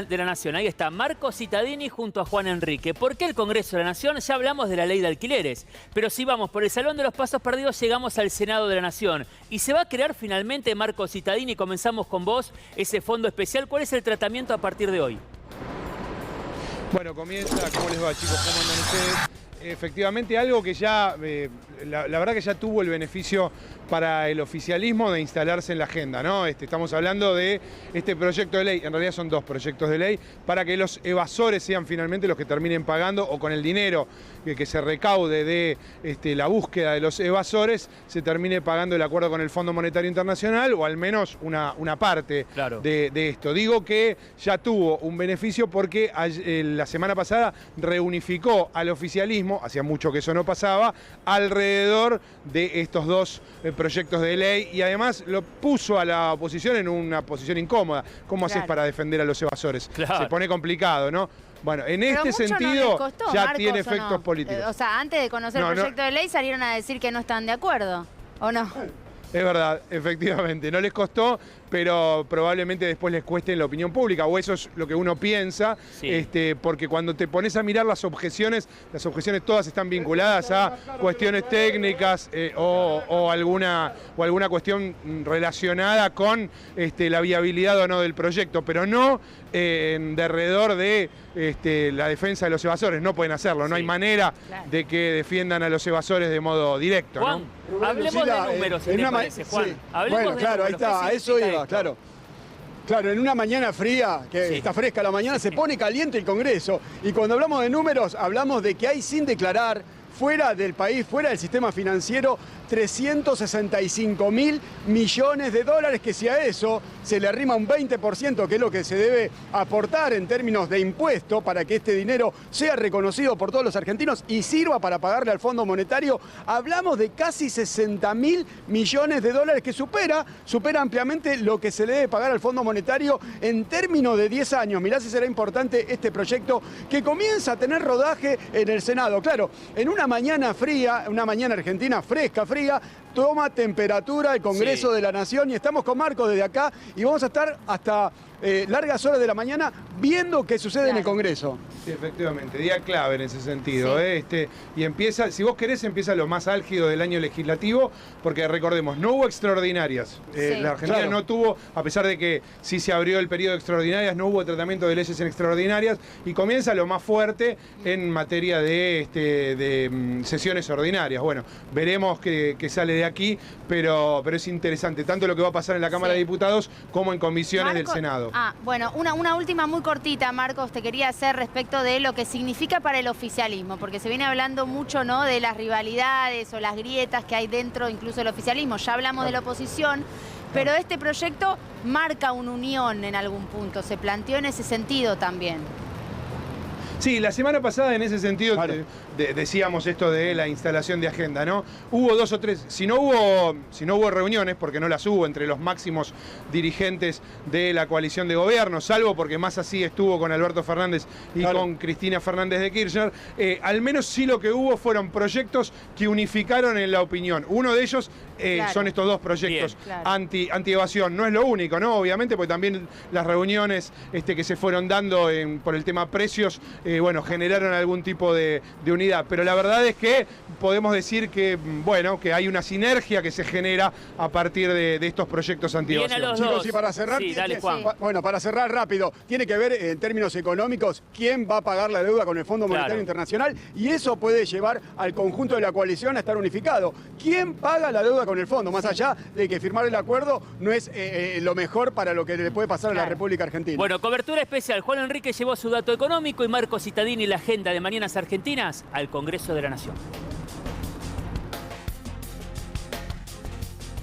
de la Nación. Ahí está Marco Cittadini junto a Juan Enrique. ¿Por qué el Congreso de la Nación? Ya hablamos de la ley de alquileres, pero si vamos por el Salón de los Pasos Perdidos llegamos al Senado de la Nación. Y se va a crear finalmente, Marco Cittadini, comenzamos con vos, ese fondo especial. ¿Cuál es el tratamiento a partir de hoy? Bueno, comienza, ¿cómo les va, chicos? ¿Cómo andan ustedes? Efectivamente, algo que ya, la verdad que ya tuvo el beneficio para el oficialismo de instalarse en la agenda, ¿no? Estamos hablando de este proyecto de ley, en realidad son dos proyectos de ley, para que los evasores sean finalmente los que terminen pagando o con el dinero que se recaude de la búsqueda de los evasores, se termine pagando el acuerdo con el Fondo Monetario Internacional o al menos una parte Claro. de esto. Digo que ya tuvo un beneficio porque la semana pasada reunificó al oficialismo, hacía mucho que eso no pasaba, alrededor de estos dos proyectos de ley y además lo puso a la oposición en una posición incómoda. ¿Cómo haces para defender a los evasores? Claro. Se pone complicado, ¿no? Bueno, en Pero este mucho sentido no les costó, ya Marcos, tiene ¿o efectos no? políticos. O sea, antes de conocer el proyecto de ley salieron a decir que no están de acuerdo, ¿o no? Es verdad, efectivamente, no les costó, pero probablemente después les cueste en la opinión pública, o eso es lo que uno piensa, Sí. porque cuando te pones a mirar las objeciones todas están vinculadas a cuestiones técnicas o alguna cuestión relacionada con la viabilidad o no del proyecto, pero no de alrededor de la defensa de los evasores. No pueden hacerlo, no hay manera de que defiendan a los evasores de modo directo, Juan, ¿no? hablemos de números, si te parece, Juan. Sí. Hablemos Bueno, de claro, ahí números. está, ¿Qué a eso significa iba, esto? claro. Claro, en una mañana fría, que está fresca la mañana, se pone caliente el Congreso. Y cuando hablamos de números, hablamos de que hay sin declarar, fuera del país, fuera del sistema financiero, 365.000 millones de dólares, que si a eso se le arrima un 20%, que es lo que se debe aportar en términos de impuesto para que este dinero sea reconocido por todos los argentinos y sirva para pagarle al Fondo Monetario, hablamos de casi 60.000 millones de dólares, que supera ampliamente lo que se le debe pagar al Fondo Monetario en términos de 10 años. Mirá si será importante este proyecto que comienza a tener rodaje en el Senado. Claro, en una mañana fría, una mañana argentina fresca, toma temperatura el Congreso de la Nación y estamos con Marco desde acá y vamos a estar hasta largas horas de la mañana viendo qué sucede en el Congreso. Sí, efectivamente, día clave en ese sentido. Y empieza, si vos querés, empieza lo más álgido del año legislativo, porque recordemos, no hubo extraordinarias. La Argentina no tuvo, a pesar de que sí se abrió el periodo de extraordinarias, no hubo tratamiento de leyes en extraordinarias, y comienza lo más fuerte en materia de sesiones ordinarias. Bueno, veremos qué sale de aquí, pero es interesante, tanto lo que va a pasar en la Cámara de Diputados como en comisiones del Senado. Bueno, una última muy cortita, Marcos, te quería hacer respecto de lo que significa para el oficialismo, porque se viene hablando mucho, ¿no?, de las rivalidades o las grietas que hay dentro incluso del oficialismo. Ya hablamos de la oposición, pero este proyecto marca una unión en algún punto, se planteó en ese sentido también. Sí, la semana pasada en ese sentido decíamos esto de la instalación de agenda, ¿no? Hubo dos o tres, si no hubo reuniones, porque no las hubo entre los máximos dirigentes de la coalición de gobierno, salvo porque más así estuvo con Alberto Fernández y con Cristina Fernández de Kirchner, al menos sí lo que hubo fueron proyectos que unificaron en la opinión. Uno de ellos son estos dos proyectos anti-evasión. No es lo único, ¿no? Obviamente, porque también las reuniones que se fueron dando por el tema precios, generaron algún tipo de unidad. Pero la verdad es que podemos decir que, que hay una sinergia que se genera a partir de estos proyectos anti-evasión. Chicos, y para cerrar, dale, Juan. Bueno, para cerrar rápido, tiene que ver en términos económicos quién va a pagar la deuda con el Fondo Monetario Internacional, y eso puede llevar al conjunto de la coalición a estar unificado. ¿Quién paga la deuda con el fondo? Más allá de que firmar el acuerdo no es lo mejor para lo que le puede pasar a la República Argentina. Bueno, cobertura especial. Juan Enrique llevó su dato económico y Marco Cittadini la agenda de Mañanas Argentinas al Congreso de la Nación.